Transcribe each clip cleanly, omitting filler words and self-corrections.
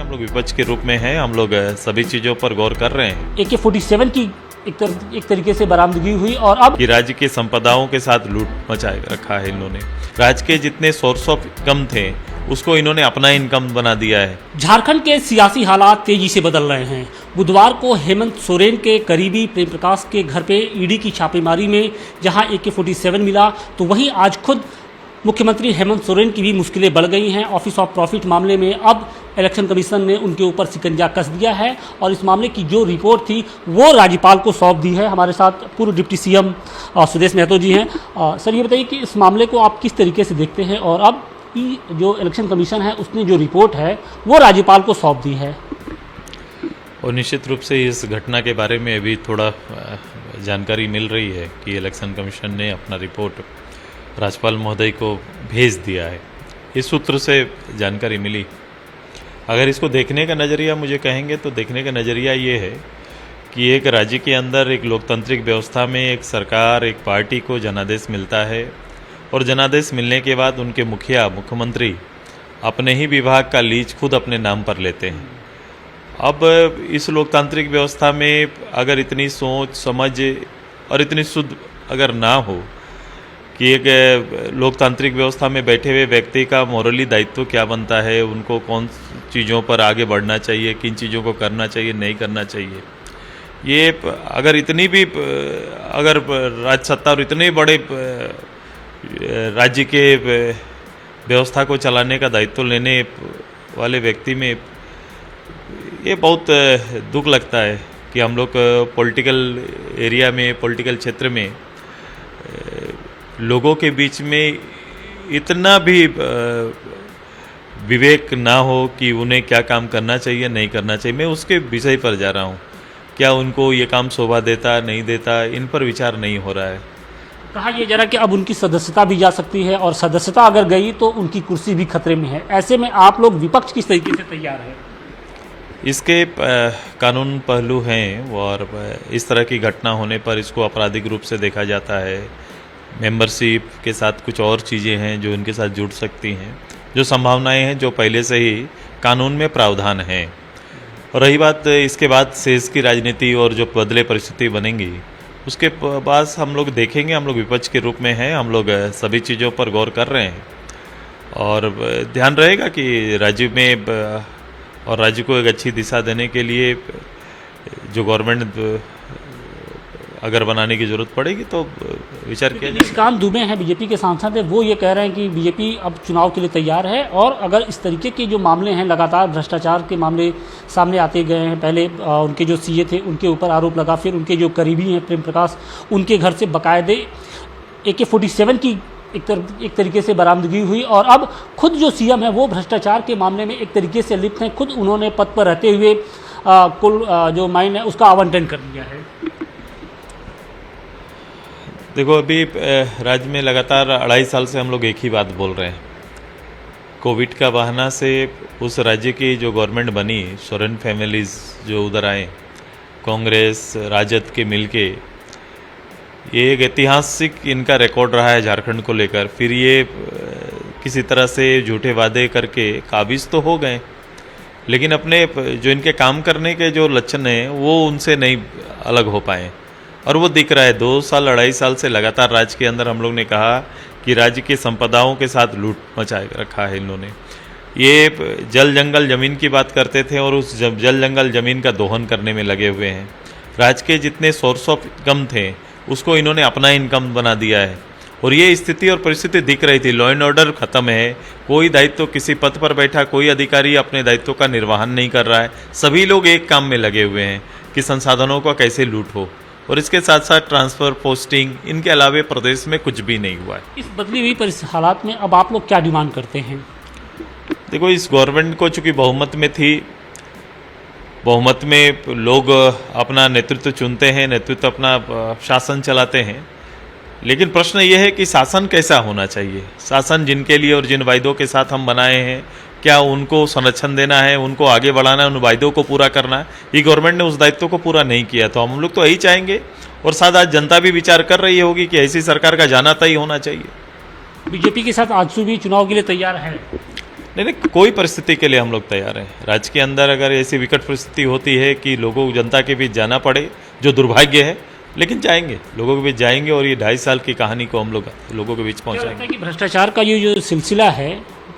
हम लोग विपक्ष के रूप में हैं, हम लोग सभी चीज़ों पर गौर कर रहे हैं। AK-47 की एक तरीके से बरामदगी हुई और अब कि राज्य की संपदाओं के साथ लूट मचा रखा है इन्होंने। राज्य के जितने सोर्स ऑफ इनकम थे उसको इन्होंने अपना इनकम बना दिया है। झारखंड के सियासी हालात तेजी से बदल रहे हैं। बुधवार को हेमंत सोरेन के करीबी प्रेम प्रकाश के घर पे ईडी की छापेमारी में जहां AK-47 मिला, तो वहीं आज खुद मुख्यमंत्री हेमंत सोरेन की भी मुश्किलें बढ़ गई हैं। ऑफिस ऑफ प्रॉफिट मामले में अब इलेक्शन कमीशन ने उनके ऊपर शिकंजा कस दिया है और इस मामले की जो रिपोर्ट थी वो राज्यपाल को सौंप दी है। हमारे साथ पूर्व डिप्टी CM सुदेश महतो जी हैं। सर, ये बताइए कि इस मामले को आप किस तरीके से देखते हैं और अब जो इलेक्शन कमीशन है उसने जो रिपोर्ट है वो राज्यपाल को सौंप दी है। और निश्चित रूप से इस घटना के बारे में अभी थोड़ा जानकारी मिल रही है कि इलेक्शन कमीशन ने अपना रिपोर्ट राज्यपाल महोदय को भेज दिया है। इस सूत्र से जानकारी मिली। अगर इसको देखने का नज़रिया मुझे कहेंगे तो देखने का नज़रिया ये है कि एक राज्य के अंदर एक लोकतांत्रिक व्यवस्था में एक सरकार, एक पार्टी को जनादेश मिलता है और जनादेश मिलने के बाद उनके मुख्यमंत्री अपने ही विभाग का लीज खुद अपने नाम पर लेते हैं। अब इस लोकतांत्रिक व्यवस्था में अगर इतनी सोच समझ और इतनी शुद्ध अगर ना हो कि एक लोकतांत्रिक व्यवस्था में बैठे हुए व्यक्ति का मोरली दायित्व क्या बनता है, उनको कौन चीज़ों पर आगे बढ़ना चाहिए, किन चीज़ों को करना चाहिए, नहीं करना चाहिए, ये अगर इतनी भी अगर राज्य सत्ता और इतने बड़े राज्य के व्यवस्था को चलाने का दायित्व लेने वाले व्यक्ति में ये बहुत दुख लगता है कि हम लोग पॉलिटिकल एरिया में, पॉलिटिकल क्षेत्र में लोगों के बीच में इतना भी विवेक ना हो कि उन्हें क्या काम करना चाहिए, नहीं करना चाहिए। मैं उसके विषय पर जा रहा हूँ। क्या उनको ये काम शोभा देता, नहीं देता, इन पर विचार नहीं हो रहा है। कहा यह जरा कि अब उनकी सदस्यता भी जा सकती है और सदस्यता अगर गई तो उनकी कुर्सी भी खतरे में है। ऐसे में आप लोग विपक्ष किस तरीके से तैयार है? इसके कानून पहलू हैं और इस तरह की घटना होने पर इसको आपराधिक रूप से देखा जाता है। मेंबरशिप के साथ कुछ और चीज़ें हैं जो इनके साथ जुड़ सकती हैं, जो संभावनाएं हैं जो पहले से ही कानून में प्रावधान हैं। और रही बात इसके बाद शेष की राजनीति और जो बदले परिस्थिति बनेंगी उसके बाद हम लोग देखेंगे। हम लोग विपक्ष के रूप में हैं, हम लोग सभी चीज़ों पर गौर कर रहे हैं और ध्यान रहेगा कि राज्य में और राज्य को एक अच्छी दिशा देने के लिए जो गवर्नमेंट अगर बनाने की जरूरत पड़ेगी तो विचार किया जाएगा। निशिकांत दुबे हैं, बीजेपी के सांसद हैं, वो ये कह रहे हैं कि बीजेपी अब चुनाव के लिए तैयार है और अगर इस तरीके के जो मामले हैं, लगातार भ्रष्टाचार के मामले सामने आते गए हैं, पहले उनके जो CA थे उनके ऊपर आरोप लगा, फिर उनके जो करीबी हैं प्रेम प्रकाश, उनके घर से बाकायदे AK-47 की एक तरीके से बरामदगी हुई और अब खुद जो CM है वो भ्रष्टाचार के मामले में एक तरीके से लिप्त हैं। खुद उन्होंने पद पर रहते हुए कुल जो माइन है उसका आवंटन कर दिया है। देखो, अभी राज्य में लगातार 2.5 साल से हम लोग एक ही बात बोल रहे हैं। कोविड का बहाना से उस राज्य की जो गवर्नमेंट बनी, सोरेन फैमिलीज जो उधर आए, कांग्रेस राजद के मिलके, ये एक ऐतिहासिक इनका रिकॉर्ड रहा है झारखंड को लेकर। फिर ये किसी तरह से झूठे वादे करके काबिज तो हो गए, लेकिन अपने जो इनके काम करने के जो लक्षण हैं वो उनसे नहीं अलग हो पाए और वो दिख रहा है। 2 साल 2.5 साल से लगातार राज्य के अंदर हम लोग ने कहा कि राज्य की संपदाओं के साथ लूट मचा रखा है इन्होंने। ये जल जंगल ज़मीन की बात करते थे और उस जल जंगल ज़मीन का दोहन करने में लगे हुए हैं। राज्य के जितने सोर्स ऑफ इनकम थे उसको इन्होंने अपना इनकम बना दिया है और ये स्थिति और परिस्थिति दिख रही थी। लॉ एंड ऑर्डर खत्म है, कोई दायित्व, किसी पद पर बैठा कोई अधिकारी अपने दायित्व का निर्वहन नहीं कर रहा है। सभी लोग एक काम में लगे हुए हैं कि संसाधनों का कैसे लूट हो और इसके साथ साथ ट्रांसफ़र, पोस्टिंग, इनके अलावे प्रदेश में कुछ भी नहीं हुआ है। इस बदली हुई हालात में अब आप लोग क्या डिमांड करते हैं? देखो, इस गवर्नमेंट को चूँकि बहुमत में थी, बहुमत में लोग अपना नेतृत्व चुनते हैं, नेतृत्व अपना शासन चलाते हैं, लेकिन प्रश्न ये है कि शासन कैसा होना चाहिए। शासन जिनके लिए और जिन वायदों के साथ हम बनाए हैं, क्या उनको संरक्षण देना है, उनको आगे बढ़ाना है, उन वायदों को पूरा करना है। ये गवर्नमेंट ने उस दायित्व को पूरा नहीं किया, तो हम लोग तो यही चाहेंगे और साथ आज जनता भी विचार कर रही होगी कि ऐसी सरकार का जाना तय होना चाहिए। बीजेपी के साथ आजसू भी चुनाव के लिए तैयार है? नहीं, कोई परिस्थिति के लिए हम लोग तैयार हैं। राज्य के अंदर अगर ऐसी विकट परिस्थिति होती है कि लोगों जनता के बीच जाना पड़े, जो दुर्भाग्य है, लेकिन जाएंगे, लोगों के बीच जाएंगे और ये 2.5 साल की कहानी को हम लोग लोगों के बीच क्या लगता है पहुंचाएंगे। कि भ्रष्टाचार का ये जो सिलसिला है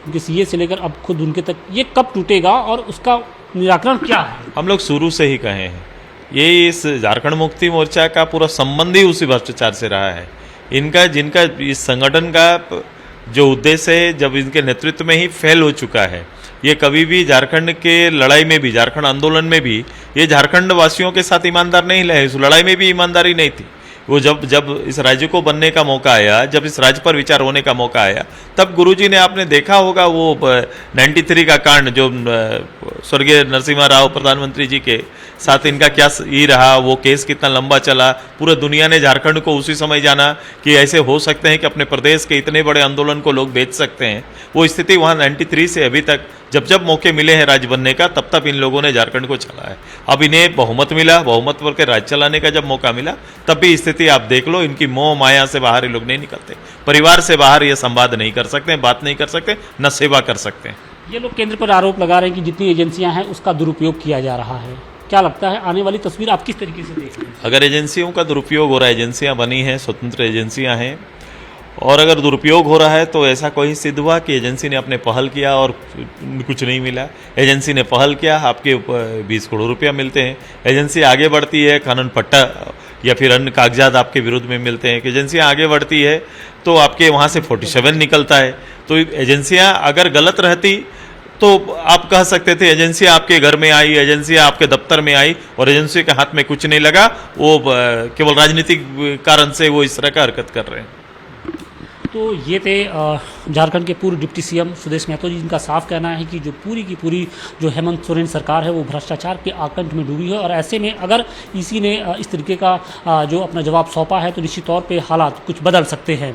उनके सीए से लेकर अब खुद उनके तक, ये कब टूटेगा और उसका निराकरण क्या है? हम लोग शुरू से ही कहे हैं, ये इस झारखंड मुक्ति मोर्चा का पूरा संबंध ही उसी भ्रष्टाचार से रहा है। इनका जिनका इस संगठन का जो उद्देश्य है, जब इनके नेतृत्व में ही फेल हो चुका है, ये कभी भी झारखंड के लड़ाई में भी, झारखंड आंदोलन में भी ये झारखंड वासियों के साथ ईमानदार नहीं रहे। इस लड़ाई में भी ईमानदारी नहीं थी। वो जब इस राज्य को बनने का मौका आया, जब इस राज्य पर विचार होने का मौका आया, तब गुरुजी ने, आपने देखा होगा वो 93 का कांड, जो स्वर्गीय नरसिम्हा राव प्रधानमंत्री जी के साथ इनका क्या ही रहा, वो केस कितना लंबा चला, पूरे दुनिया ने झारखंड को उसी समय जाना कि ऐसे हो सकते हैं कि अपने प्रदेश के इतने बड़े आंदोलन को लोग बेच सकते हैं। वो स्थिति वहाँ 93 से अभी तक जब मौके मिले हैं राज्य बनने का, तब इन लोगों ने झारखंड को चला है। अब इन्हें बहुमत मिला, बहुमत पर के राज्य चलाने का जब मौका मिला, तब भी स्थिति आप देख लो, इनकी मोह माया से बाहर ये लोग नहीं निकलते। परिवार से बाहर ये संवाद नहीं कर सकते, बात नहीं कर सकते, न सेवा कर सकते। ये लोग केंद्र पर आरोप लगा रहे हैं कि जितनी एजेंसियां हैं उसका दुरुपयोग किया जा रहा है। क्या लगता है आने वाली तस्वीर आप किस तरीके से देख रहे हैं? अगर एजेंसियों का दुरुपयोग हो रहा है, एजेंसियां बनी हैं, स्वतंत्र एजेंसियां हैं, और अगर दुरुपयोग हो रहा है तो ऐसा कोई सिद्ध हुआ कि एजेंसी ने अपने पहल किया और कुछ नहीं मिला। एजेंसी ने पहल किया, आपके 20 करोड़ रुपया मिलते हैं। एजेंसी आगे बढ़ती है, कानून पट्टा या फिर अन्य कागजात आपके विरुद्ध में मिलते हैं। कि एजेंसियाँ आगे बढ़ती है तो आपके वहाँ से 47 निकलता है। तो एजेंसियाँ अगर गलत रहती तो आप कह सकते थे एजेंसियाँ आपके घर में आई, एजेंसियाँ आपके दफ्तर में आई और एजेंसी के हाथ में कुछ नहीं लगा, वो केवल राजनीतिक कारण से वो इस तरह का हरकत कर रहे हैं। तो ये थे झारखंड के पूर्व डिप्टी सीएम सुदेश महतो जी, जिनका साफ कहना है कि जो पूरी की पूरी जो हेमंत सोरेन सरकार है वो भ्रष्टाचार के आकंठ में डूबी है, और ऐसे में अगर इसी ने इस तरीके का जो अपना जवाब सौंपा है तो निश्चित तौर पे हालात कुछ बदल सकते हैं।